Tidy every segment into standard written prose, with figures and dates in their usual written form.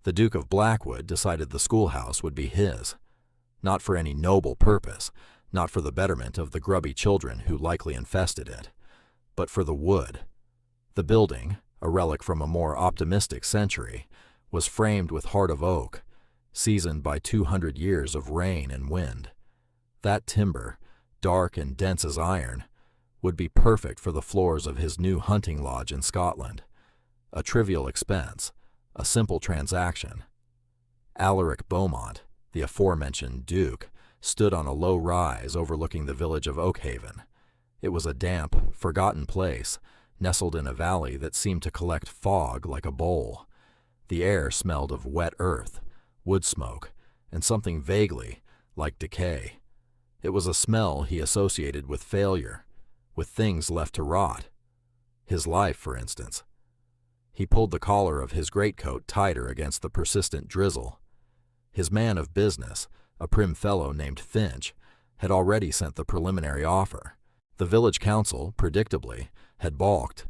The Duke of Blackwood decided the schoolhouse would be his, not for any noble purpose, not for the betterment of the grubby children who likely infested it, but for the wood. The building, a relic from a more optimistic century, was framed with heart of oak, seasoned by 200 years of rain and wind. That timber, dark and dense as iron, would be perfect for the floors of his new hunting lodge in Scotland. A trivial expense, a simple transaction. Alaric Beaumont, the aforementioned Duke, stood on a low rise overlooking the village of Oakhaven. It was a damp, forgotten place, nestled in a valley that seemed to collect fog like a bowl. The air smelled of wet earth, wood smoke, and something vaguely like decay. It was a smell he associated with failure, with things left to rot. His life, for instance. He pulled the collar of his greatcoat tighter against the persistent drizzle. His man of business, a prim fellow named Finch, had already sent the preliminary offer. The village council, predictably, had balked.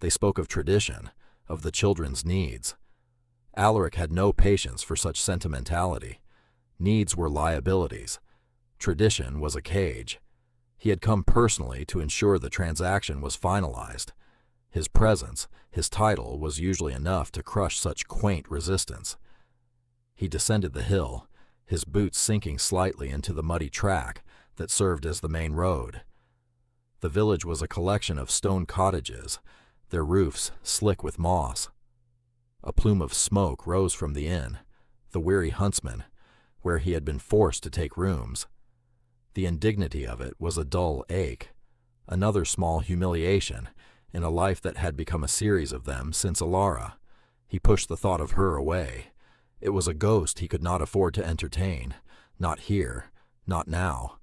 They spoke of tradition, of the children's needs. Alaric had no patience for such sentimentality. Needs were liabilities. Tradition was a cage. He had come personally to ensure the transaction was finalized. His presence, his title, was usually enough to crush such quaint resistance. He descended the hill, his boots sinking slightly into the muddy track that served as the main road. The village was a collection of stone cottages, their roofs slick with moss. A plume of smoke rose from the inn, the Weary Huntsman, where he had been forced to take rooms. The indignity of it was a dull ache, another small humiliation in a life that had become a series of them since Alara. He pushed the thought of her away. It was a ghost he could not afford to entertain, not here, not now.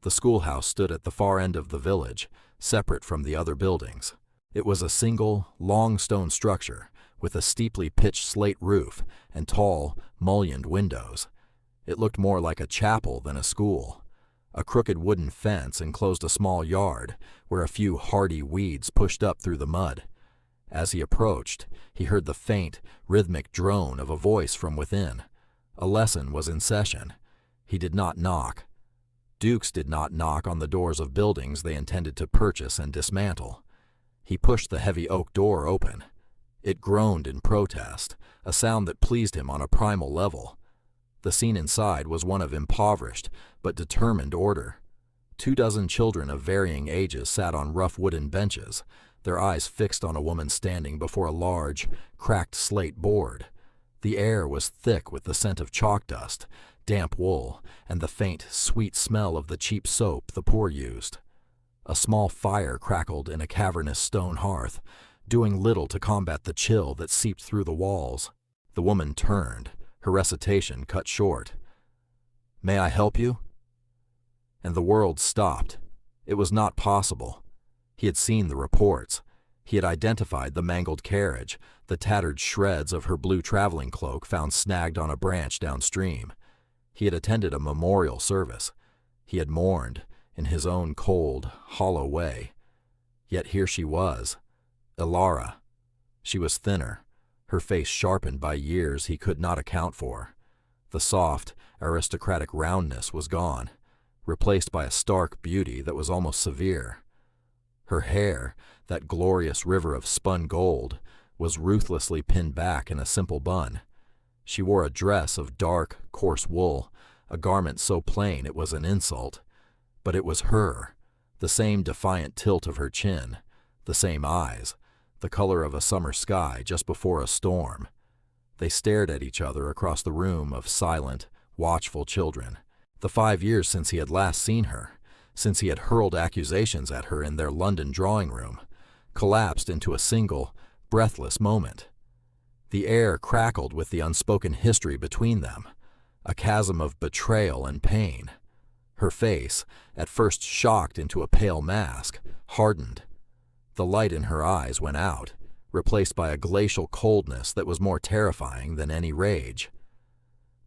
The schoolhouse stood at the far end of the village, separate from the other buildings. It was a single, long stone structure with a steeply pitched slate roof and tall, mullioned windows. It looked more like a chapel than a school. A crooked wooden fence enclosed a small yard where a few hardy weeds pushed up through the mud. As he approached, he heard the faint, rhythmic drone of a voice from within. A lesson was in session. He did not knock. Dukes did not knock on the doors of buildings they intended to purchase and dismantle. He pushed the heavy oak door open. It groaned in protest, a sound that pleased him on a primal level. The scene inside was one of impoverished but determined order. 24 children of varying ages sat on rough wooden benches, their eyes fixed on a woman standing before a large, cracked slate board. The air was thick with the scent of chalk dust, damp wool, and the faint, sweet smell of the cheap soap the poor used. A small fire crackled in a cavernous stone hearth, doing little to combat the chill that seeped through the walls. The woman turned, her recitation cut short. "May I help you?" And the world stopped. It was not possible. He had seen the reports. He had identified the mangled carriage, the tattered shreds of her blue traveling cloak found snagged on a branch downstream. He had attended a memorial service. He had mourned, in his own cold, hollow way. Yet here she was, Alara. She was thinner, her face sharpened by years he could not account for. The soft, aristocratic roundness was gone, replaced by a stark beauty that was almost severe. Her hair, that glorious river of spun gold, was ruthlessly pinned back in a simple bun. She wore a dress of dark, coarse wool, a garment so plain it was an insult. But it was her, the same defiant tilt of her chin, the same eyes, the color of a summer sky just before a storm. They stared at each other across the room of silent, watchful children. The 5 years since he had last seen her, since he had hurled accusations at her in their London drawing room, collapsed into a single, breathless moment. The air crackled with the unspoken history between them, a chasm of betrayal and pain. Her face, at first shocked into a pale mask, hardened. The light in her eyes went out, replaced by a glacial coldness that was more terrifying than any rage.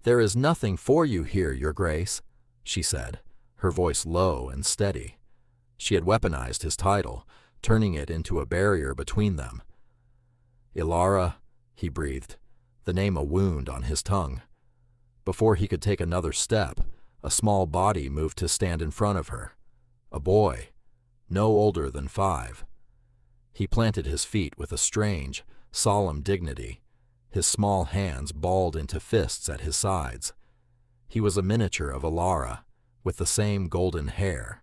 "There is nothing for you here, Your Grace," she said, her voice low and steady. She had weaponized his title, turning it into a barrier between them. "Ilara," he breathed, the name a wound on his tongue. Before he could take another step, a small body moved to stand in front of her. A boy, no older than 5. He planted his feet with a strange, solemn dignity, his small hands balled into fists at his sides. He was a miniature of Alara, with the same golden hair,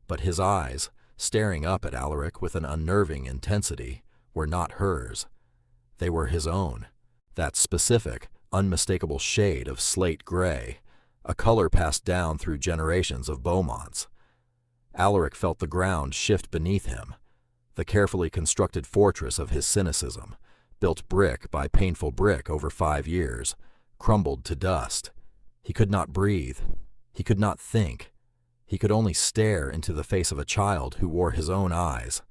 but his eyes, staring up at Alaric with an unnerving intensity, were not hers. They were his own, that specific, unmistakable shade of slate gray, a color passed down through generations of Beaumonts. Alaric felt the ground shift beneath him, the carefully constructed fortress of his cynicism, built brick by painful brick over 5 years, crumbled to dust. He could not breathe. He could not think. He could only stare into the face of a child who wore his own eyes.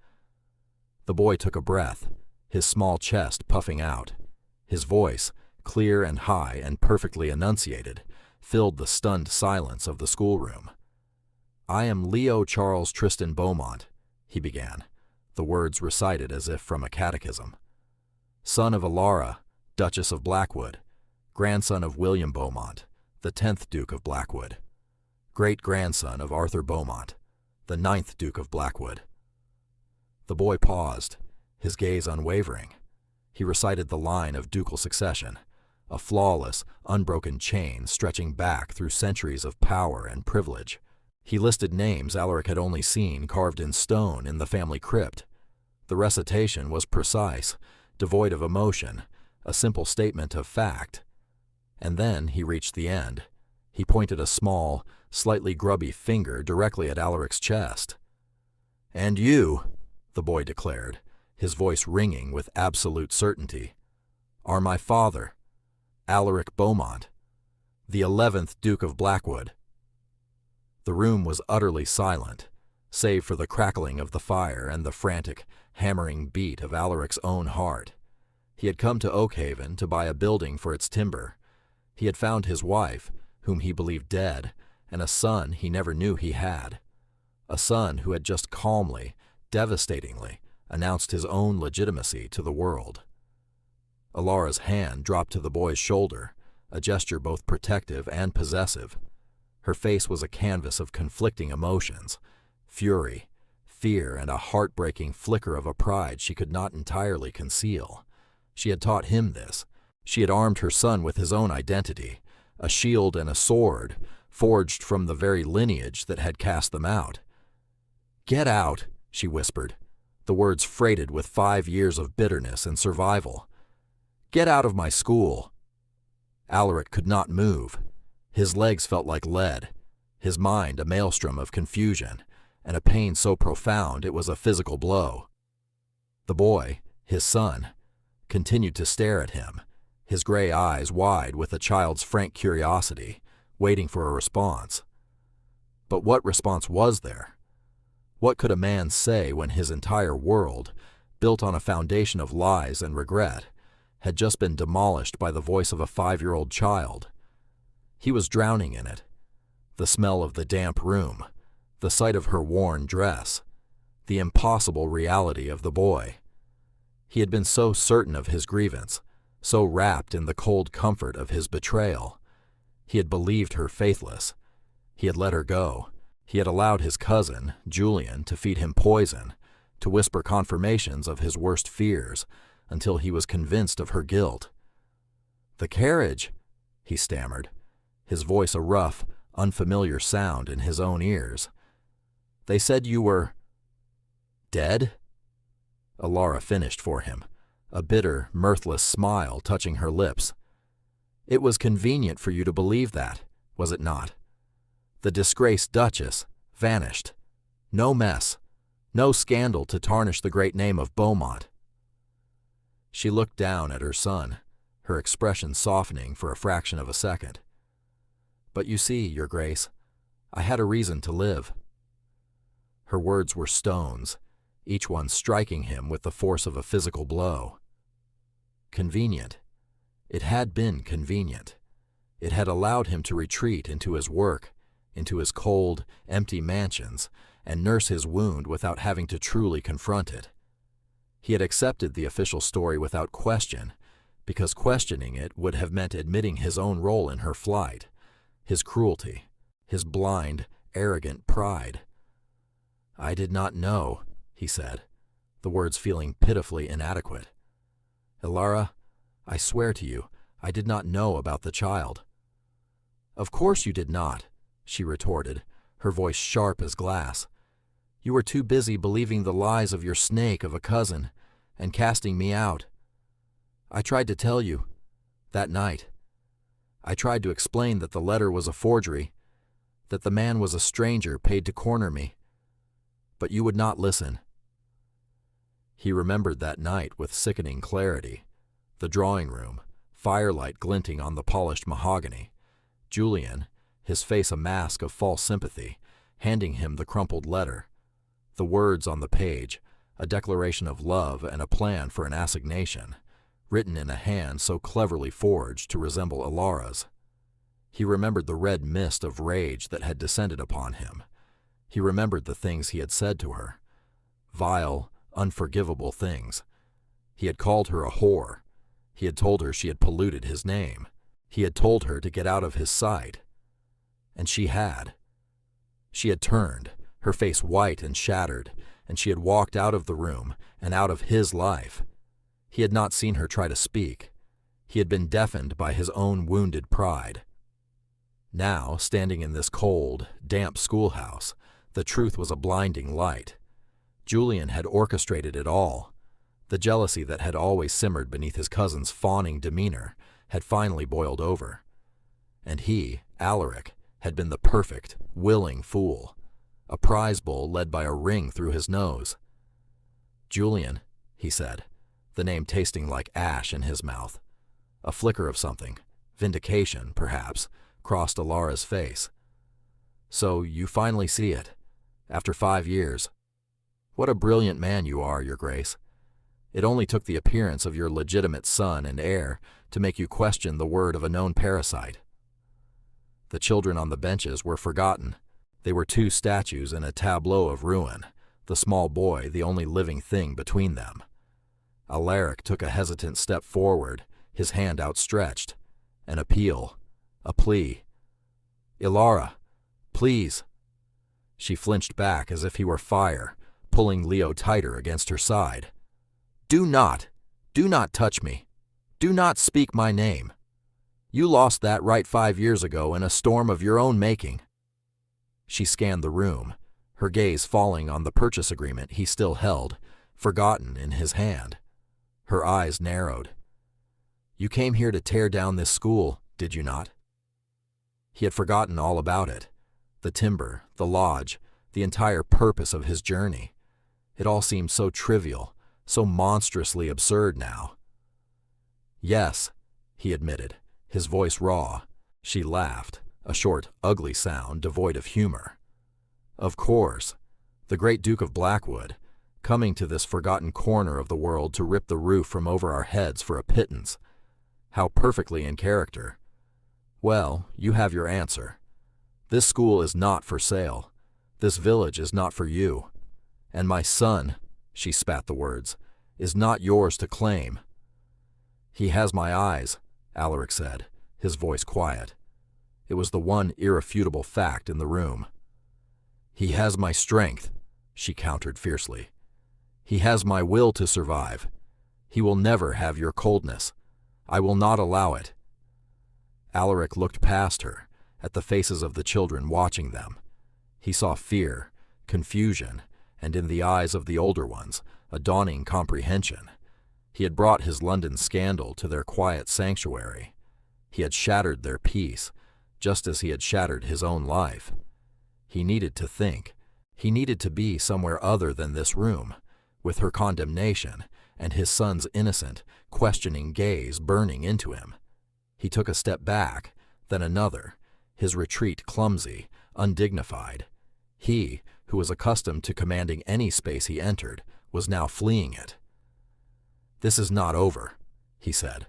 The boy took a breath, his small chest puffing out. His voice, clear and high and perfectly enunciated, filled the stunned silence of the schoolroom. "I am Leo Charles Tristan Beaumont," he began, the words recited as if from a catechism. "Son of Alara, Duchess of Blackwood, grandson of William Beaumont, the 10th Duke of Blackwood, great-grandson of Arthur Beaumont, the 9th Duke of Blackwood." The boy paused, his gaze unwavering. He recited the line of ducal succession, a flawless, unbroken chain stretching back through centuries of power and privilege. He listed names Alaric had only seen carved in stone in the family crypt. The recitation was precise, devoid of emotion, a simple statement of fact. And then he reached the end. He pointed a small, slightly grubby finger directly at Alaric's chest. "And you," the boy declared, his voice ringing with absolute certainty, "are my father, Alaric Beaumont, the 11th Duke of Blackwood." The room was utterly silent, save for the crackling of the fire and the frantic, hammering beat of Alaric's own heart. He had come to Oakhaven to buy a building for its timber. He had found his wife, whom he believed dead, and a son he never knew he had. A son who had just calmly, devastatingly, announced his own legitimacy to the world. Alara's hand dropped to the boy's shoulder, a gesture both protective and possessive. Her face was a canvas of conflicting emotions, fury, fear, and a heartbreaking flicker of a pride she could not entirely conceal. She had taught him this. She had armed her son with his own identity, a shield and a sword, forged from the very lineage that had cast them out. "Get out," she whispered, the words freighted with 5 years of bitterness and survival. "Get out of my school." Alaric could not move. His legs felt like lead, his mind a maelstrom of confusion, and a pain so profound it was a physical blow. The boy, his son, continued to stare at him, his gray eyes wide with a child's frank curiosity, waiting for a response. But what response was there? What could a man say when his entire world, built on a foundation of lies and regret, had just been demolished by the voice of a 5-year-old child? He was drowning in it. The smell of the damp room, the sight of her worn dress, the impossible reality of the boy. He had been so certain of his grievance, so wrapped in the cold comfort of his betrayal. He had believed her faithless. He had let her go. He had allowed his cousin, Julian, to feed him poison, to whisper confirmations of his worst fears, until he was convinced of her guilt. "The carriage," he stammered, his voice a rough, unfamiliar sound in his own ears. "They said you were dead?" Alara finished for him, a bitter, mirthless smile touching her lips. "It was convenient for you to believe that, was it not? The disgraced Duchess vanished. No mess, no scandal to tarnish the great name of Beaumont." She looked down at her son, her expression softening for a fraction of a second. "But you see, Your Grace, I had a reason to live." Her words were stones, each one striking him with the force of a physical blow. Convenient. It had been convenient. It had allowed him to retreat into his work, into his cold, empty mansions, and nurse his wound without having to truly confront it. He had accepted the official story without question, because questioning it would have meant admitting his own role in her flight, his cruelty, his blind, arrogant pride. "I did not know," he said, the words feeling pitifully inadequate. "Ilara, I swear to you, I did not know about the child." "Of course you did not," she retorted, her voice sharp as glass. "You were too busy believing the lies of your snake of a cousin and casting me out. I tried to tell you, that night. I tried to explain that the letter was a forgery, that the man was a stranger paid to corner me. But you would not listen." He remembered that night with sickening clarity. The drawing room, firelight glinting on the polished mahogany. Julian, his face a mask of false sympathy, handing him the crumpled letter. The words on the page, a declaration of love and a plan for an assignation, written in a hand so cleverly forged to resemble Ilara's. He remembered the red mist of rage that had descended upon him. He remembered the things he had said to her. Vile, unforgivable things. He had called her a whore. He had told her she had polluted his name. He had told her to get out of his sight. And she had. She had turned, her face white and shattered, and she had walked out of the room and out of his life. He had not seen her try to speak. He had been deafened by his own wounded pride. Now, standing in this cold, damp schoolhouse, the truth was a blinding light. Julian had orchestrated it all. The jealousy that had always simmered beneath his cousin's fawning demeanor had finally boiled over. And he, Alaric, had been the perfect, willing fool, a prize bull led by a ring through his nose. "Julian," he said, the name tasting like ash in his mouth. A flicker of something, vindication, perhaps, crossed Ilara's face. "So you finally see it, after 5 years. What a brilliant man you are, Your Grace. It only took the appearance of your legitimate son and heir to make you question the word of a known parasite." The children on the benches were forgotten. They were 2 statues in a tableau of ruin, the small boy the only living thing between them. Alaric took a hesitant step forward, his hand outstretched. An appeal, a plea. "Ilara, please." She flinched back as if he were fire, pulling Leo tighter against her side. Do not touch me. Do not speak my name. You lost that right 5 years ago in a storm of your own making." She scanned the room, her gaze falling on the purchase agreement he still held, forgotten in his hand. Her eyes narrowed. "You came here to tear down this school, did you not?" He had forgotten all about it. The timber, the lodge, the entire purpose of his journey. It all seemed so trivial, so monstrously absurd now. "Yes," he admitted, his voice raw. She laughed, a short, ugly sound devoid of humor. "Of course. The great Duke of Blackwood, coming to this forgotten corner of the world to rip the roof from over our heads for a pittance. How perfectly in character. Well, you have your answer. This school is not for sale. This village is not for you. And my son," she spat the words, "is not yours to claim." "He has my eyes," Alaric said, his voice quiet. It was the one irrefutable fact in the room. "He has my strength," she countered fiercely. "He has my will to survive. He will never have your coldness. I will not allow it." Alaric looked past her, at the faces of the children watching them. He saw fear, confusion, and in the eyes of the older ones, a dawning comprehension. He had brought his London scandal to their quiet sanctuary. He had shattered their peace, just as he had shattered his own life. He needed to think. He needed to be somewhere other than this room, with her condemnation and his son's innocent, questioning gaze burning into him. He took a step back, then another, his retreat clumsy, undignified. He, who was accustomed to commanding any space he entered, was now fleeing it. "This is not over," he said,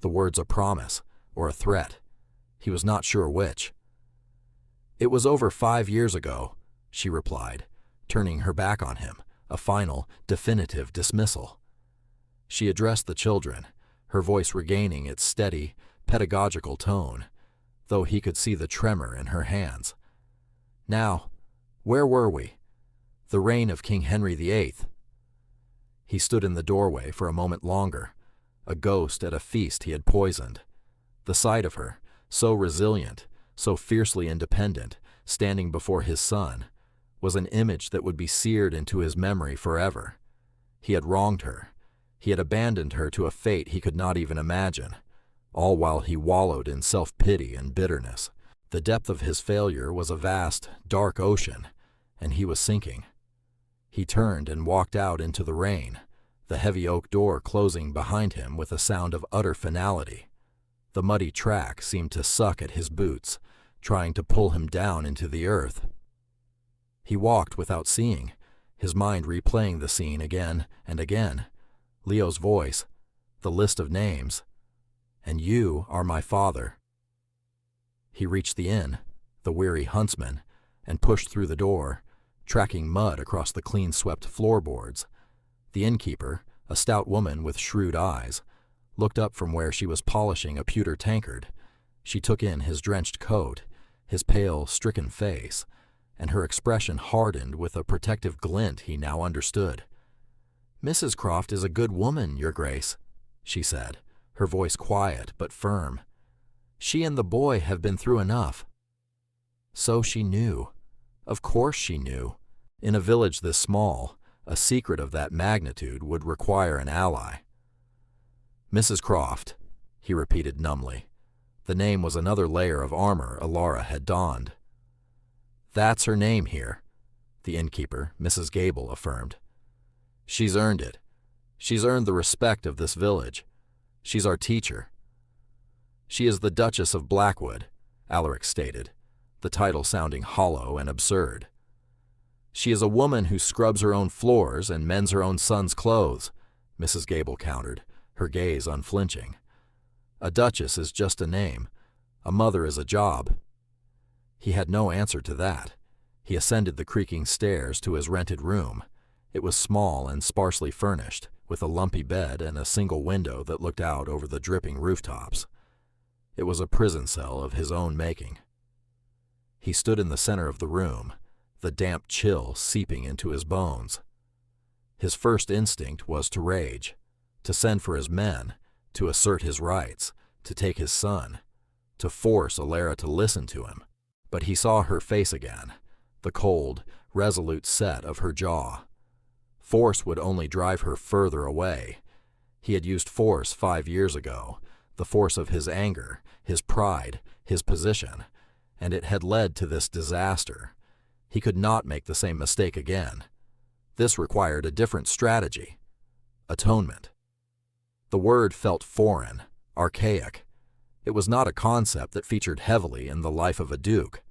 the words a promise or a threat. He was not sure which. "It was over 5 years ago," she replied, turning her back on him, a final, definitive dismissal. She addressed the children, her voice regaining its steady, pedagogical tone, though he could see the tremor in her hands. "Now, where were we? The reign of King Henry VIII." He stood in the doorway for a moment longer, a ghost at a feast he had poisoned. The sight of her, so resilient, so fiercely independent, standing before his son, was an image that would be seared into his memory forever. He had wronged her. He had abandoned her to a fate he could not even imagine, all while he wallowed in self-pity and bitterness. The depth of his failure was a vast, dark ocean, and he was sinking. He turned and walked out into the rain, the heavy oak door closing behind him with a sound of utter finality. The muddy track seemed to suck at his boots, trying to pull him down into the earth. He walked without seeing, his mind replaying the scene again and again. Leo's voice, the list of names. "And you are my father." He reached the inn, the weary huntsman, and pushed through the door, tracking mud across the clean-swept floorboards. The innkeeper, a stout woman with shrewd eyes, looked up from where she was polishing a pewter tankard. She took in his drenched coat, his pale, stricken face, and her expression hardened with a protective glint he now understood. "Mrs. Croft is a good woman, Your Grace," she said, her voice quiet but firm. "She and the boy have been through enough." So she knew. Of course she knew. In a village this small, a secret of that magnitude would require an ally. "Mrs. Croft," he repeated numbly. The name was another layer of armor Alara had donned. "That's her name here," the innkeeper, Mrs. Gable, affirmed. "She's earned it. She's earned the respect of this village. She's our teacher." "She is the Duchess of Blackwood," Alaric stated, the title sounding hollow and absurd. "She is a woman who scrubs her own floors and mends her own son's clothes," Mrs. Gable countered, her gaze unflinching. "A duchess is just a name. A mother is a job." He had no answer to that. He ascended the creaking stairs to his rented room. It was small and sparsely furnished, with a lumpy bed and a single window that looked out over the dripping rooftops. It was a prison cell of his own making. He stood in the center of the room, the damp chill seeping into his bones. His first instinct was to rage, to send for his men, to assert his rights, to take his son, to force Alara to listen to him. But he saw her face again, the cold, resolute set of her jaw. Force would only drive her further away. He had used force 5 years ago, the force of his anger, his pride, his position, and it had led to this disaster. He could not make the same mistake again. This required a different strategy. Atonement. The word felt foreign, archaic. It was not a concept that featured heavily in the life of a duke.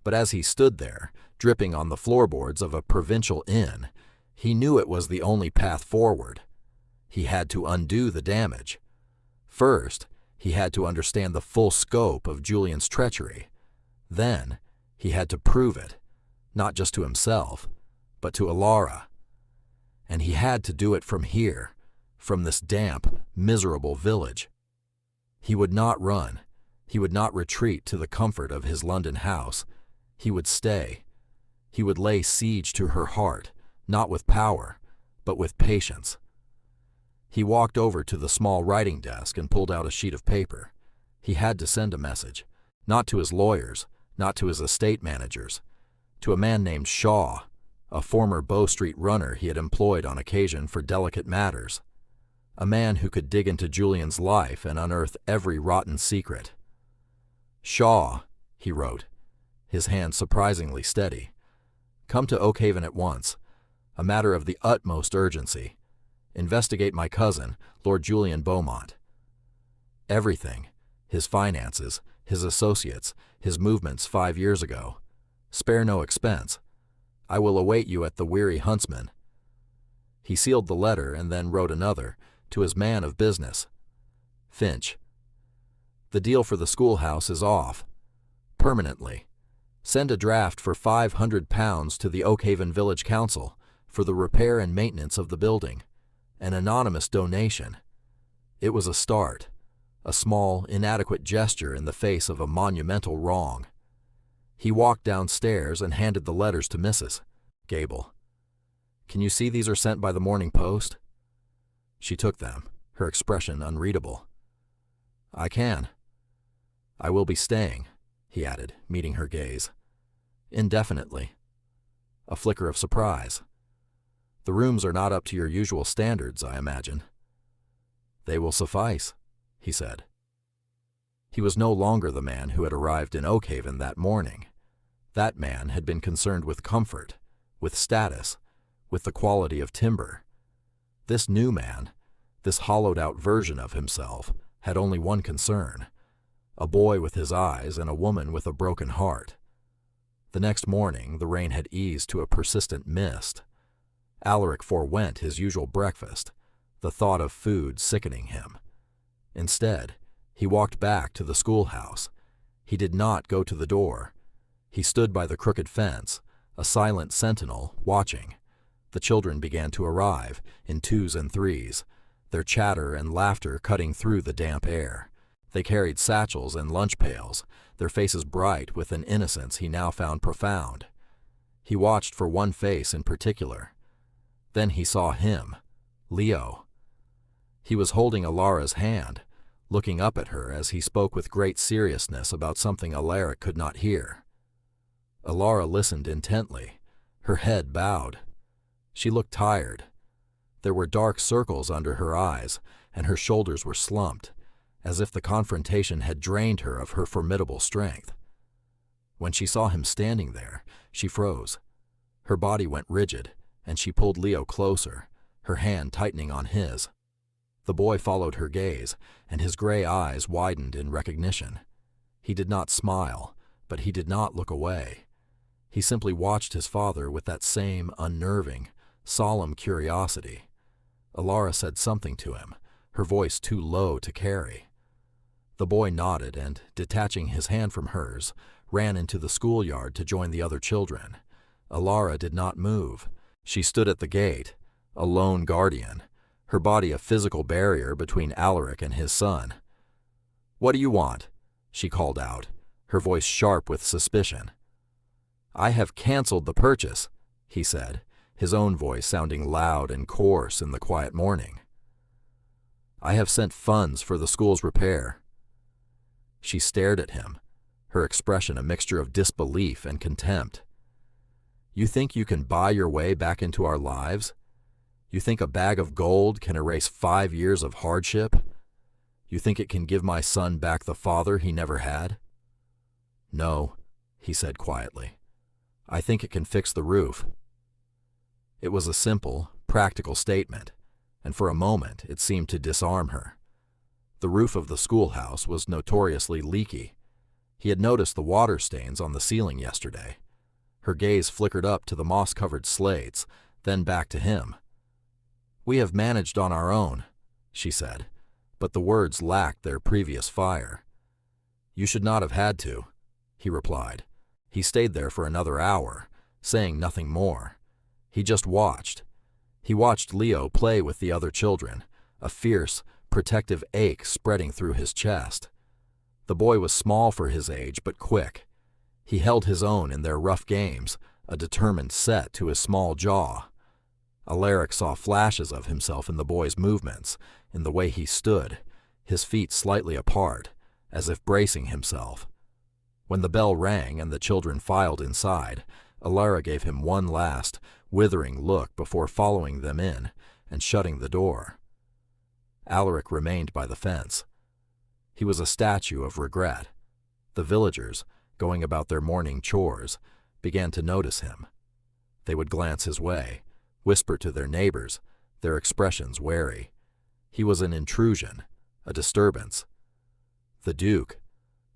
But as he stood there, dripping on the floorboards of a provincial inn, he knew it was the only path forward. He had to undo the damage. First, he had to understand the full scope of Julian's treachery. Then, he had to prove it, not just to himself, but to Alara. And he had to do it from here, from this damp, miserable village. He would not run. He would not retreat to the comfort of his London house. He would stay. He would lay siege to her heart, not with power, but with patience. He walked over to the small writing desk and pulled out a sheet of paper. He had to send a message, not to his lawyers, not to his estate managers, to a man named Shaw, a former Bow Street runner he had employed on occasion for delicate matters, a man who could dig into Julian's life and unearth every rotten secret. "Shaw," he wrote, his hand surprisingly steady. "Come to Oakhaven at once. A matter of the utmost urgency. Investigate my cousin, Lord Julian Beaumont. Everything, his finances, his associates, his movements 5 years ago. Spare no expense. I will await you at the Weary Huntsman." He sealed the letter and then wrote another, to his man of business. "Finch. The deal for the schoolhouse is off. Permanently. Send a draft for £500 to the Oakhaven Village Council for the repair and maintenance of the building. An anonymous donation. It was a start, a small, inadequate gesture in the face of a monumental wrong. He walked downstairs and handed the letters to Mrs. Gable. "Can you see these are sent by the morning post?" She took them, her expression unreadable. "I can. I will be staying," he added, meeting her gaze. "Indefinitely." A flicker of surprise. "The rooms are not up to your usual standards, I imagine." "They will suffice," he said. He was no longer the man who had arrived in Oakhaven that morning. That man had been concerned with comfort, with status, with the quality of timber. This new man, this hollowed-out version of himself, had only one concern: a boy with his eyes and a woman with a broken heart. The next morning, the rain had eased to a persistent mist. Alaric forewent his usual breakfast, the thought of food sickening him. Instead, he walked back to the schoolhouse. He did not go to the door. He stood by the crooked fence, a silent sentinel, watching. The children began to arrive, in twos and threes, their chatter and laughter cutting through the damp air. They carried satchels and lunch pails, their faces bright with an innocence he now found profound. He watched for one face in particular. Then he saw him, Leo. He was holding Alara's hand, looking up at her as he spoke with great seriousness about something Alaric could not hear. Alara listened intently, her head bowed. She looked tired. There were dark circles under her eyes, and her shoulders were slumped, as if the confrontation had drained her of her formidable strength. When she saw him standing there, she froze. Her body went rigid, and she pulled Leo closer, her hand tightening on his. The boy followed her gaze, and his gray eyes widened in recognition. He did not smile, but he did not look away. He simply watched his father with that same unnerving, solemn curiosity. Alara said something to him, her voice too low to carry. The boy nodded and, detaching his hand from hers, ran into the schoolyard to join the other children. Alara did not move. She stood at the gate, a lone guardian, her body a physical barrier between Alaric and his son. "What do you want?" she called out, her voice sharp with suspicion. "I have canceled the purchase," he said, his own voice sounding loud and coarse in the quiet morning. "I have sent funds for the school's repair." She stared at him, her expression a mixture of disbelief and contempt. "You think you can buy your way back into our lives? You think a bag of gold can erase 5 years of hardship? You think it can give my son back the father he never had?" "No," he said quietly. "I think it can fix the roof." It was a simple, practical statement, and for a moment it seemed to disarm her. The roof of the schoolhouse was notoriously leaky. He had noticed the water stains on the ceiling yesterday. Her gaze flickered up to the moss-covered slates, then back to him. "We have managed on our own," she said, but the words lacked their previous fire. "You should not have had to," he replied. He stayed there for another hour, saying nothing more. He just watched. He watched Leo play with the other children, a fierce, protective ache spreading through his chest. The boy was small for his age, but quick. He held his own in their rough games, a determined set to his small jaw. Alaric saw flashes of himself in the boy's movements, in the way he stood, his feet slightly apart, as if bracing himself. When the bell rang and the children filed inside, Alara gave him one last, withering look before following them in and shutting the door. Alaric remained by the fence. He was a statue of regret. The villagers, going about their morning chores, began to notice him. They would glance his way, whisper to their neighbors, their expressions wary. He was an intrusion, a disturbance. The Duke,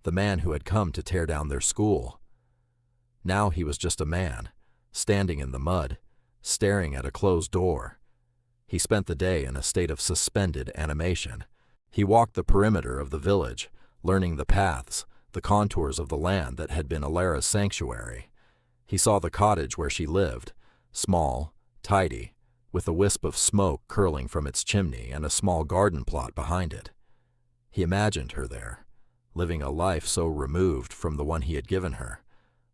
the man who had come to tear down their school. Now he was just a man, standing in the mud, staring at a closed door. He spent the day in a state of suspended animation. He walked the perimeter of the village, learning the paths, the contours of the land that had been Alara's sanctuary. He saw the cottage where she lived, small, tidy, with a wisp of smoke curling from its chimney and a small garden plot behind it. He imagined her there, living a life so removed from the one he had given her,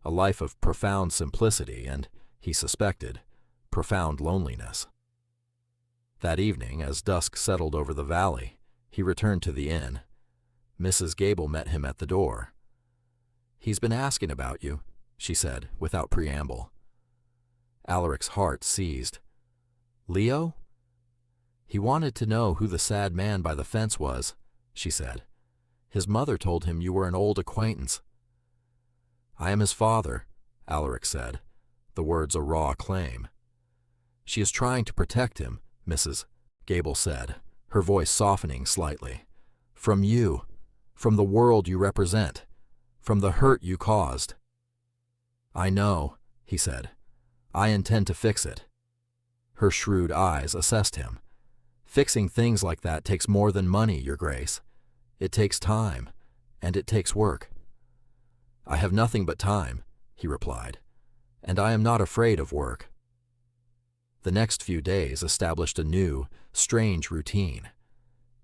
a life of profound simplicity and, he suspected, profound loneliness. That evening, as dusk settled over the valley, he returned to the inn. Mrs. Gable met him at the door. "He's been asking about you," she said, without preamble. Alaric's heart seized. "Leo?" "He wanted to know who the sad man by the fence was," she said. "His mother told him you were an old acquaintance." "I am his father," Alaric said, the words a raw claim. "She is trying to protect him," Mrs. Gable said, her voice softening slightly. "From you, from the world you represent, from the hurt you caused." "I know," he said. "I intend to fix it." Her shrewd eyes assessed him. "Fixing things like that takes more than money, Your Grace. It takes time, and it takes work." "I have nothing but time," he replied, "and I am not afraid of work." The next few days established a new, strange routine.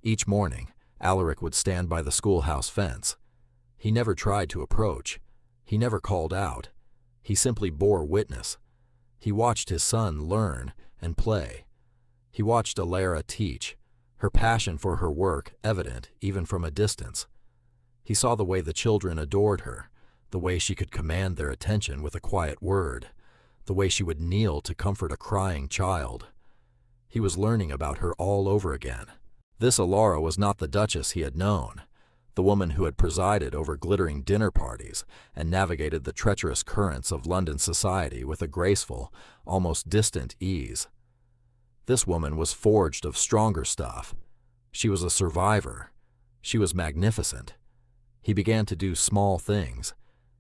Each morning, Alaric would stand by the schoolhouse fence. He never tried to approach. He never called out. He simply bore witness. He watched his son learn and play. He watched Alara teach, her passion for her work evident even from a distance. He saw the way the children adored her, the way she could command their attention with a quiet word, the way she would kneel to comfort a crying child. He was learning about her all over again. This Alara was not the Duchess he had known, the woman who had presided over glittering dinner parties and navigated the treacherous currents of London society with a graceful, almost distant ease. This woman was forged of stronger stuff. She was a survivor. She was magnificent. He began to do small things.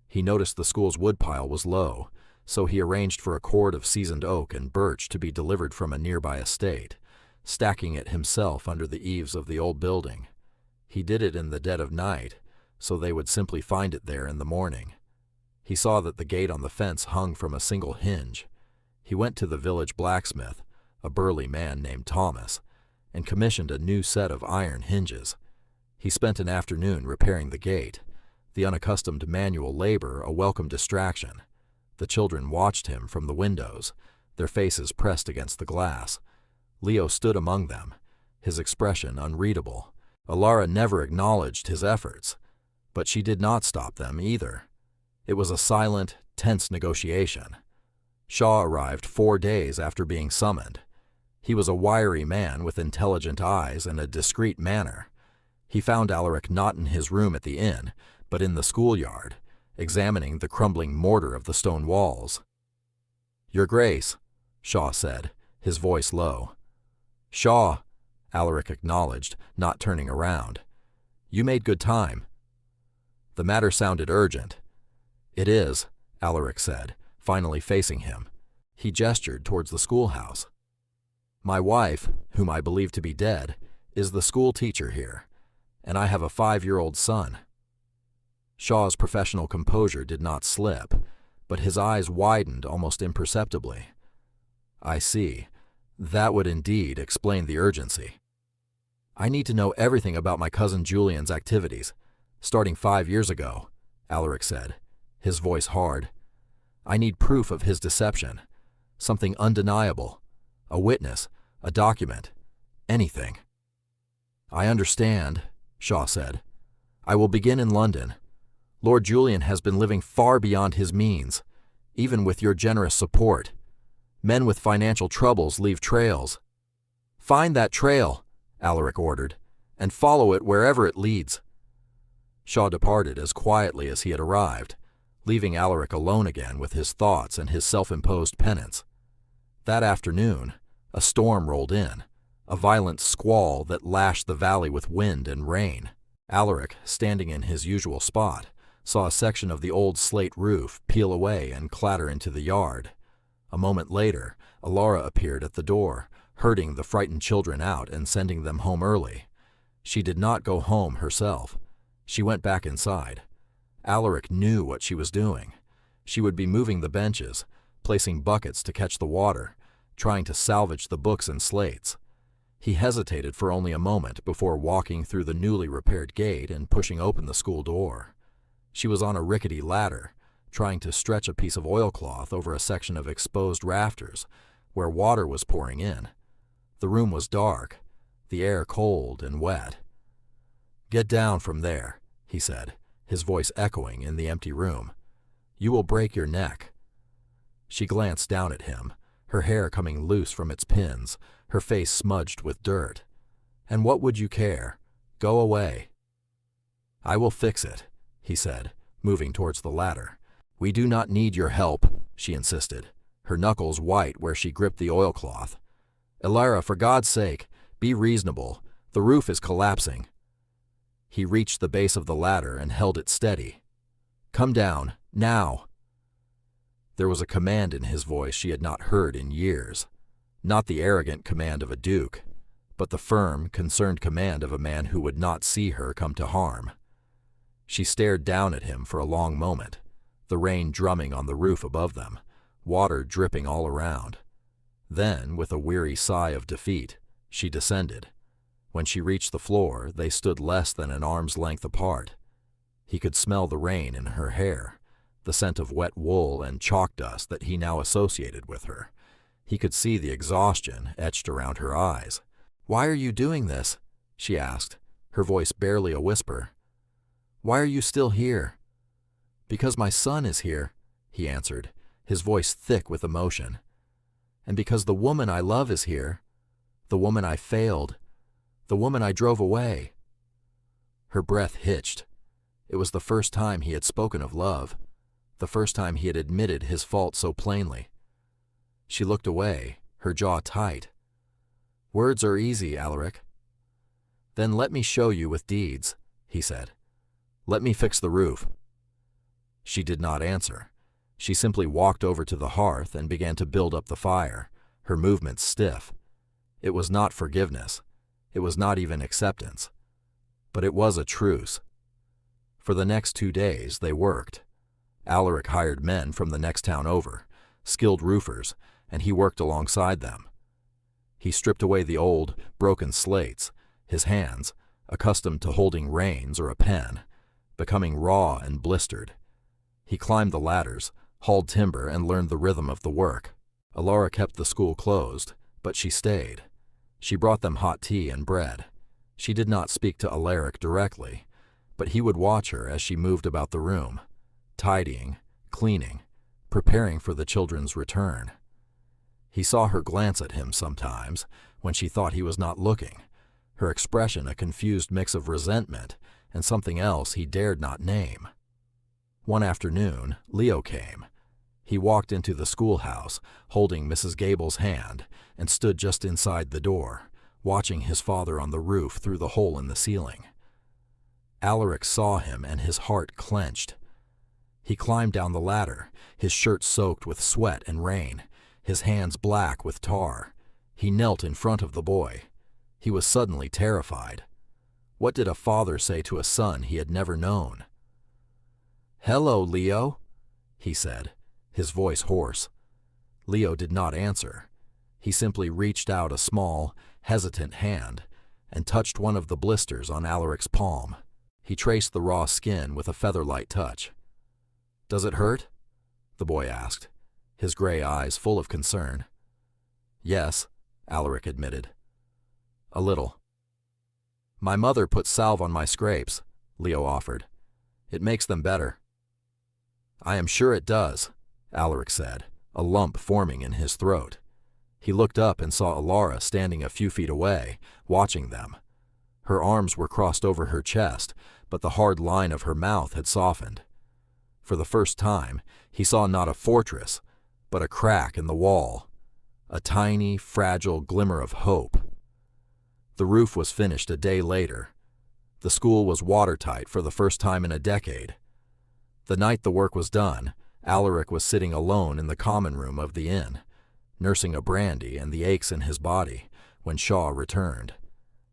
He noticed the school's woodpile was low, so he arranged for a cord of seasoned oak and birch to be delivered from a nearby estate, stacking it himself under the eaves of the old building. He did it in the dead of night, so they would simply find it there in the morning. He saw that the gate on the fence hung from a single hinge. He went to the village blacksmith, a burly man named Thomas, and commissioned a new set of iron hinges. He spent an afternoon repairing the gate, the unaccustomed manual labor a welcome distraction. The children watched him from the windows, their faces pressed against the glass. Leo stood among them, his expression unreadable. Alara never acknowledged his efforts, but she did not stop them either. It was a silent, tense negotiation. Shaw arrived 4 days after being summoned. He was a wiry man with intelligent eyes and a discreet manner. He found Alaric not in his room at the inn, but in the schoolyard, examining the crumbling mortar of the stone walls. "Your Grace," Shaw said, his voice low. "Shaw," Alaric acknowledged, not turning around. "You made good time." The matter sounded urgent. "It is," Alaric said, finally facing him. He gestured towards the schoolhouse. "My wife, whom I believe to be dead, is the school teacher here, and I have a 5-year-old son." Shaw's professional composure did not slip, but his eyes widened almost imperceptibly. "I see. That would indeed explain the urgency. I need to know everything about my cousin Julian's activities, starting 5 years ago," Alaric said, his voice hard. "I need proof of his deception, something undeniable, a witness, a document, anything." "I understand," Shaw said. "I will begin in London. Lord Julian has been living far beyond his means, even with your generous support. Men with financial troubles leave trails." "Find that trail," Alaric ordered, "and follow it wherever it leads." Shaw departed as quietly as he had arrived, leaving Alaric alone again with his thoughts and his self-imposed penance. That afternoon, a storm rolled in, a violent squall that lashed the valley with wind and rain. Alaric, standing in his usual spot, saw a section of the old slate roof peel away and clatter into the yard. A moment later, Alara appeared at the door, herding the frightened children out and sending them home early. She did not go home herself. She went back inside. Alaric knew what she was doing. She would be moving the benches, placing buckets to catch the water, trying to salvage the books and slates. He hesitated for only a moment before walking through the newly repaired gate and pushing open the school door. She was on a rickety ladder, trying to stretch a piece of oilcloth over a section of exposed rafters where water was pouring in. The room was dark, the air cold and wet. "Get down from there," he said, his voice echoing in the empty room. "You will break your neck." She glanced down at him, her hair coming loose from its pins, her face smudged with dirt. "And what would you care? Go away." "I will fix it," he said, moving towards the ladder. "We do not need your help," she insisted, her knuckles white where she gripped the oilcloth. "Elara, for God's sake, be reasonable. The roof is collapsing." He reached the base of the ladder and held it steady. "Come down, now." There was a command in his voice she had not heard in years. Not the arrogant command of a duke, but the firm, concerned command of a man who would not see her come to harm. She stared down at him for a long moment, the rain drumming on the roof above them, water dripping all around. Then, with a weary sigh of defeat, she descended. When she reached the floor, they stood less than an arm's length apart. He could smell the rain in her hair, the scent of wet wool and chalk dust that he now associated with her. He could see the exhaustion etched around her eyes. "Why are you doing this?" she asked, her voice barely a whisper. "Why are you still here?" "Because my son is here," he answered, his voice thick with emotion. "And because the woman I love is here. The woman I failed. The woman I drove away." Her breath hitched. It was the first time he had spoken of love, the first time he had admitted his fault so plainly. She looked away, her jaw tight. "Words are easy, Alaric." "Then let me show you with deeds," he said. "Let me fix the roof." She did not answer. She simply walked over to the hearth and began to build up the fire, her movements stiff. It was not forgiveness. It was not even acceptance. But it was a truce. For the next 2 days, they worked. Alaric hired men from the next town over, skilled roofers, and he worked alongside them. He stripped away the old, broken slates, his hands, accustomed to holding reins or a pen, becoming raw and blistered. He climbed the ladders, hauled timber, and learned the rhythm of the work. Elara kept the school closed, but she stayed. She brought them hot tea and bread. She did not speak to Alaric directly, but he would watch her as she moved about the room, tidying, cleaning, preparing for the children's return. He saw her glance at him sometimes when she thought he was not looking, her expression a confused mix of resentment and something else he dared not name. One afternoon, Leo came. He walked into the schoolhouse, holding Mrs. Gable's hand, and stood just inside the door, watching his father on the roof through the hole in the ceiling. Alaric saw him and his heart clenched. He climbed down the ladder, his shirt soaked with sweat and rain, his hands black with tar. He knelt in front of the boy. He was suddenly terrified. What did a father say to a son he had never known? "Hello, Leo," he said, his voice hoarse. Leo did not answer. He simply reached out a small, hesitant hand and touched one of the blisters on Alaric's palm. He traced the raw skin with a feather-light touch. "Does it hurt?" the boy asked, his gray eyes full of concern. "Yes," Alaric admitted. "A little." "My mother put salve on my scrapes," Leo offered. "It makes them better." "I am sure it does," Alaric said, a lump forming in his throat. He looked up and saw Elara standing a few feet away, watching them. Her arms were crossed over her chest, but the hard line of her mouth had softened. For the first time, he saw not a fortress, but a crack in the wall, a tiny, fragile glimmer of hope. The roof was finished a day later. The school was watertight for the first time in a decade. The night the work was done, Alaric was sitting alone in the common room of the inn, nursing a brandy and the aches in his body, when Shaw returned.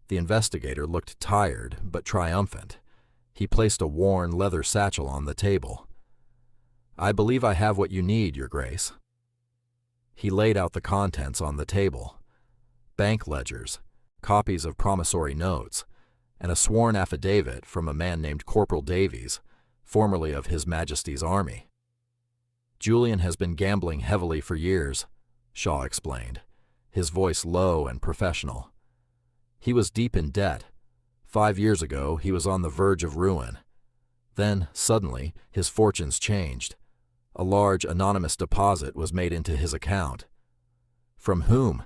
The investigator looked tired but triumphant. He placed a worn leather satchel on the table. "I believe I have what you need, Your Grace." He laid out the contents on the table: bank ledgers, copies of promissory notes, and a sworn affidavit from a man named Corporal Davies, formerly of His Majesty's Army. "Julian has been gambling heavily for years," Shaw explained, his voice low and professional. "He was deep in debt. 5 years ago, he was on the verge of ruin. Then, suddenly, his fortunes changed. A large anonymous deposit was made into his account." "From whom?"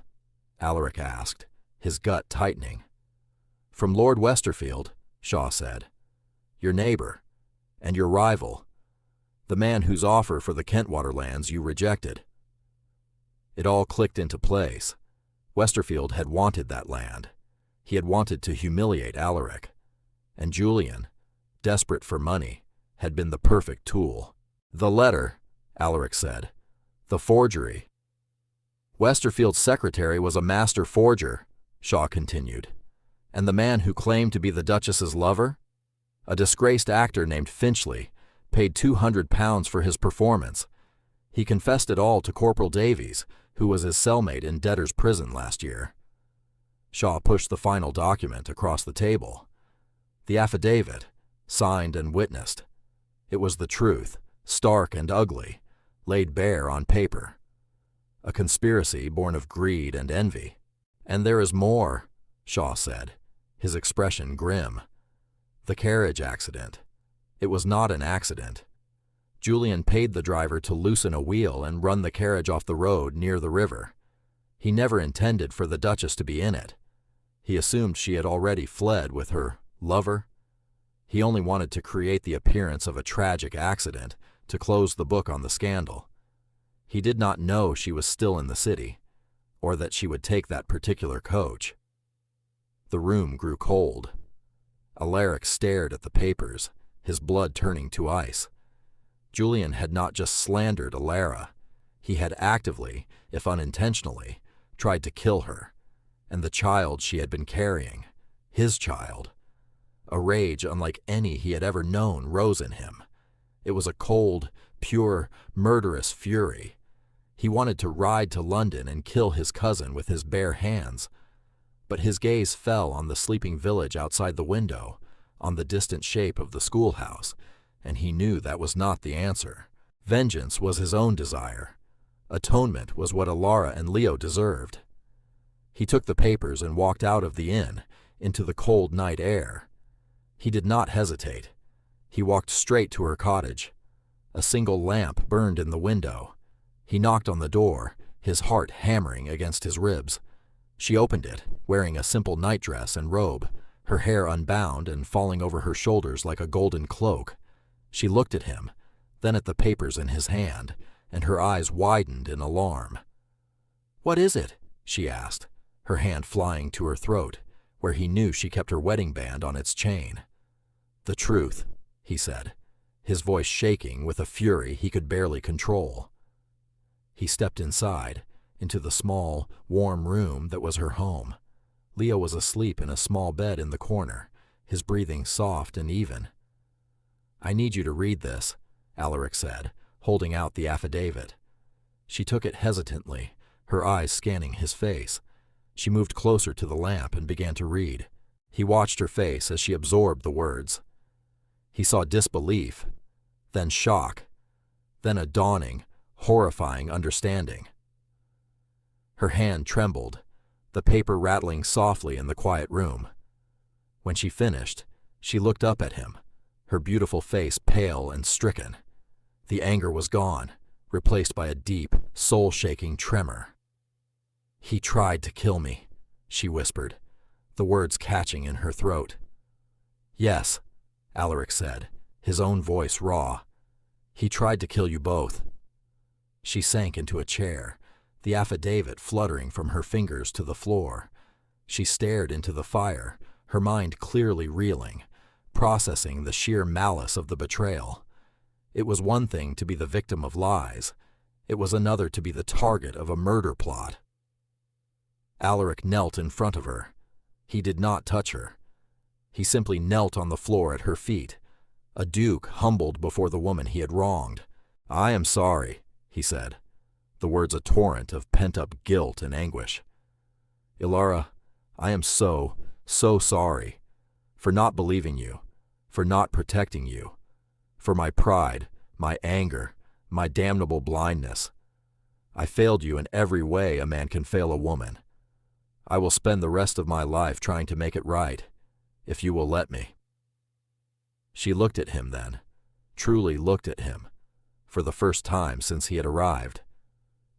Alaric asked, his gut tightening. "From Lord Westerfield," Shaw said. "Your neighbor, and your rival, the man whose offer for the Kentwater lands you rejected." It all clicked into place. Westerfield had wanted that land. He had wanted to humiliate Alaric. And Julian, desperate for money, had been the perfect tool. "The letter," Alaric said. "The forgery." "Westerfield's secretary was a master forger," Shaw continued. "And the man who claimed to be the Duchess's lover? A disgraced actor named Finchley, paid £200 for his performance. He confessed it all to Corporal Davies, who was his cellmate in debtor's prison last year." Shaw pushed the final document across the table. The affidavit, signed and witnessed. It was the truth, stark and ugly, laid bare on paper. A conspiracy born of greed and envy. "And there is more," Shaw said, his expression grim. "The carriage accident. It was not an accident. Julian paid the driver to loosen a wheel and run the carriage off the road near the river. He never intended for the Duchess to be in it. He assumed she had already fled with her lover. He only wanted to create the appearance of a tragic accident to close the book on the scandal. He did not know she was still in the city, or that she would take that particular coach." The room grew cold. Alaric stared at the papers, his blood turning to ice. Julian had not just slandered Alara. He had actively, if unintentionally, tried to kill her, and the child she had been carrying, his child. A rage unlike any he had ever known rose in him. It was a cold, pure, murderous fury. He wanted to ride to London and kill his cousin with his bare hands. But his gaze fell on the sleeping village outside the window, on the distant shape of the schoolhouse, and he knew that was not the answer. Vengeance was his own desire. Atonement was what Alara and Leo deserved. He took the papers and walked out of the inn, into the cold night air. He did not hesitate. He walked straight to her cottage. A single lamp burned in the window. He knocked on the door, his heart hammering against his ribs. She opened it, wearing a simple nightdress and robe, her hair unbound and falling over her shoulders like a golden cloak. She looked at him, then at the papers in his hand, and her eyes widened in alarm. "What is it?" she asked, her hand flying to her throat, where he knew she kept her wedding band on its chain. "The truth," he said, his voice shaking with a fury he could barely control. He stepped inside, into the small, warm room that was her home. Leo was asleep in a small bed in the corner, his breathing soft and even. "I need you to read this," Alaric said, holding out the affidavit. She took it hesitantly, her eyes scanning his face. She moved closer to the lamp and began to read. He watched her face as she absorbed the words. He saw disbelief, then shock, then a dawning, horrifying understanding. Her hand trembled, the paper rattling softly in the quiet room. When she finished, she looked up at him, her beautiful face pale and stricken. The anger was gone, replaced by a deep, soul-shaking tremor. "He tried to kill me," she whispered, the words catching in her throat. "Yes," Alaric said, his own voice raw. "He tried to kill you both." She sank into a chair, the affidavit fluttering from her fingers to the floor. She stared into the fire, her mind clearly reeling, processing the sheer malice of the betrayal. It was one thing to be the victim of lies. It was another to be the target of a murder plot. Alaric knelt in front of her. He did not touch her. He simply knelt on the floor at her feet, a duke humbled before the woman he had wronged. "I am sorry," he said. the words a torrent of pent-up guilt and anguish. "Ilara, I am so sorry for not believing you, for not protecting you, for my pride, my anger, my damnable blindness. I failed you in every way a man can fail a woman. I will spend the rest of my life trying to make it right, if you will let me." She looked at him then, truly looked at him, for the first time since he had arrived.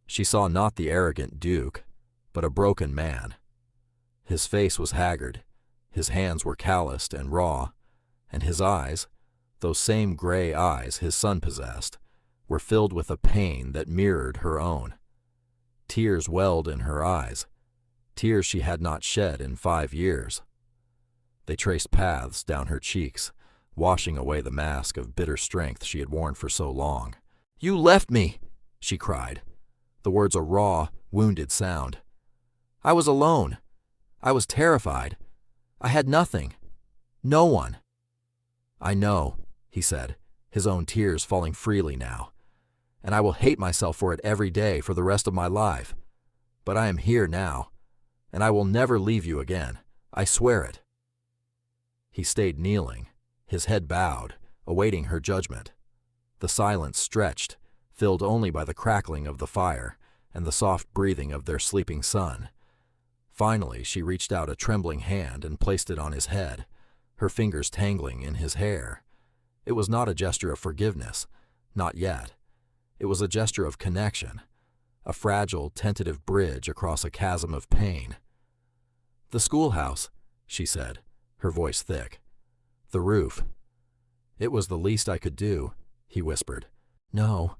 She saw not the arrogant duke, but a broken man. His face was haggard, his hands were calloused and raw, and his eyes, those same gray eyes his son possessed, were filled with a pain that mirrored her own. Tears welled in her eyes, tears she had not shed in 5 years. They traced paths down her cheeks, washing away the mask of bitter strength she had worn for so long. "You left me!" she cried, the words a raw, wounded sound. "I was alone. I was terrified. I had nothing. No one." "I know," he said, his own tears falling freely now, "and I will hate myself for it every day for the rest of my life. But I am here now, and I will never leave you again. I swear it." He stayed kneeling, his head bowed, awaiting her judgment. The silence stretched, filled only by the crackling of the fire and the soft breathing of their sleeping son. Finally, she reached out a trembling hand and placed it on his head, her fingers tangling in his hair. It was not a gesture of forgiveness, not yet. It was a gesture of connection, a fragile, tentative bridge across a chasm of pain. "The schoolhouse," she said, her voice thick. "The roof." "It was the least I could do," he whispered. "No,"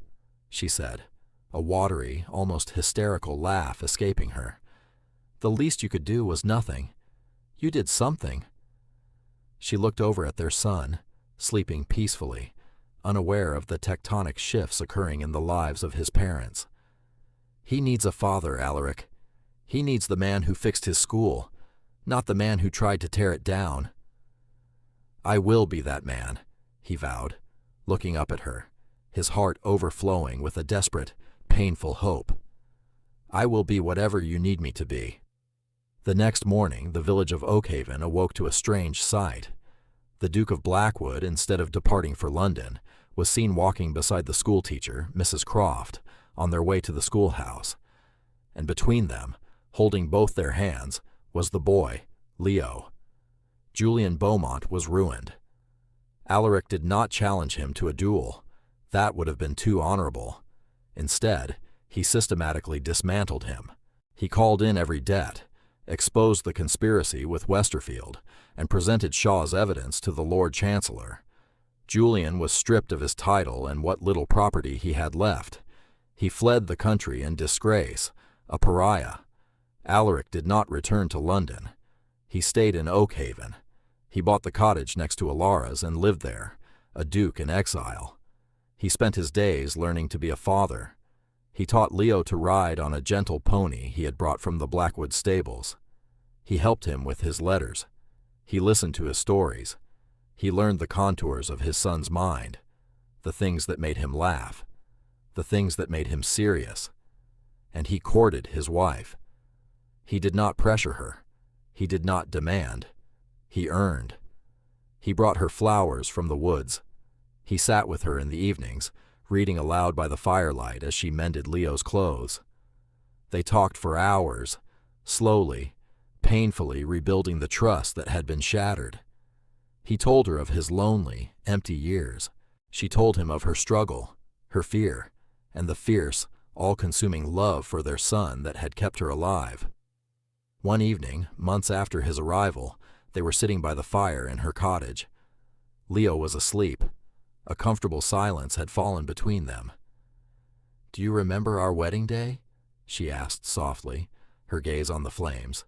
she said, a watery, almost hysterical laugh escaping her. "The least you could do was nothing. You did something." She looked over at their son, sleeping peacefully, unaware of the tectonic shifts occurring in the lives of his parents. "He needs a father, Alaric. He needs the man who fixed his school, not the man who tried to tear it down." "I will be that man," he vowed, looking up at her, his heart overflowing with a desperate, painful hope. "I will be whatever you need me to be." The next morning, the village of Oakhaven awoke to a strange sight. The Duke of Blackwood, instead of departing for London, was seen walking beside the schoolteacher, Mrs. Croft, on their way to the schoolhouse. And between them, holding both their hands, was the boy, Leo. Julian Beaumont was ruined. Alaric did not challenge him to a duel. That would have been too honorable. Instead, he systematically dismantled him. He called in every debt, exposed the conspiracy with Westerfield, and presented Shaw's evidence to the Lord Chancellor. Julian was stripped of his title and what little property he had left. He fled the country in disgrace, a pariah. Alaric did not return to London. He stayed in Oakhaven. He bought the cottage next to Ilara's and lived there, a duke in exile. He spent his days learning to be a father. He taught Leo to ride on a gentle pony he had brought from the Blackwood stables. He helped him with his letters. He listened to his stories. He learned the contours of his son's mind, the things that made him laugh, the things that made him serious. And he courted his wife. He did not pressure her. He did not demand. He earned. He brought her flowers from the woods. He sat with her in the evenings, reading aloud by the firelight as she mended Leo's clothes. They talked for hours, slowly, painfully rebuilding the trust that had been shattered. He told her of his lonely, empty years. She told him of her struggle, her fear, and the fierce, all-consuming love for their son that had kept her alive. One evening, months after his arrival, they were sitting by the fire in her cottage. Leo was asleep. A comfortable silence had fallen between them. "Do you remember our wedding day?" she asked softly, her gaze on the flames.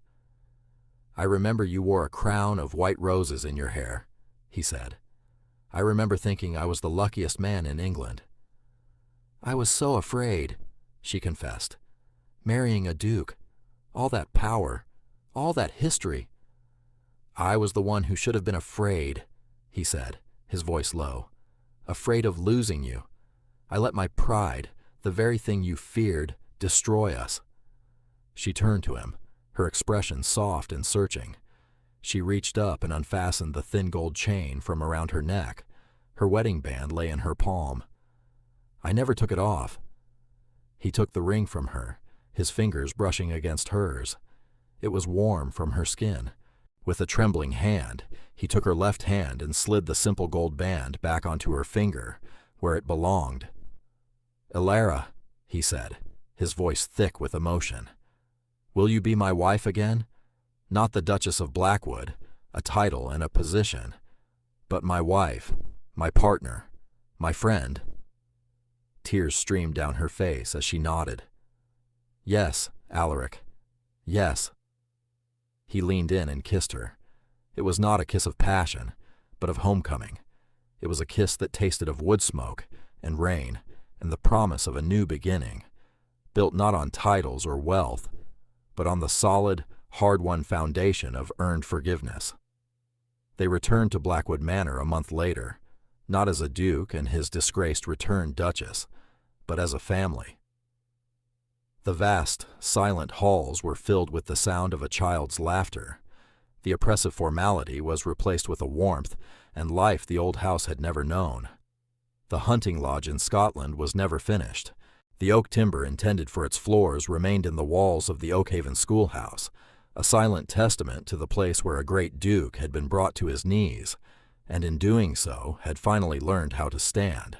"I remember you wore a crown of white roses in your hair," he said. "I remember thinking I was the luckiest man in England." "I was so afraid," she confessed. "Marrying a duke, all that power, all that history." "I was the one who should have been afraid," he said, his voice low. "Afraid of losing you. I let my pride, the very thing you feared, Destroy us." She turned to him, her expression soft and searching. She reached up and unfastened the thin gold chain from around her neck. Her wedding band lay in her palm. "I never took it off." He took the ring from her, his fingers brushing against hers. It was warm from her skin. With a trembling hand, he took her left hand and slid the simple gold band back onto her finger, where it belonged. "Elara," he said, his voice thick with emotion. "Will you be my wife again? Not the Duchess of Blackwood, a title and a position, but my wife, my partner, my friend." Tears streamed down her face as she nodded. "Yes, Alaric. Yes." He leaned in and kissed her. It was not a kiss of passion, but of homecoming. It was a kiss that tasted of wood smoke and rain and the promise of a new beginning, built not on titles or wealth, but on the solid, hard-won foundation of earned forgiveness. They returned to Blackwood Manor a month later, not as a duke and his disgraced returned duchess, but as a family. The vast, silent halls were filled with the sound of a child's laughter. The oppressive formality was replaced with a warmth and life the old house had never known. The hunting lodge in Scotland was never finished. The oak timber intended for its floors remained in the walls of the Oakhaven schoolhouse, a silent testament to the place where a great duke had been brought to his knees, and in doing so had finally learned how to stand.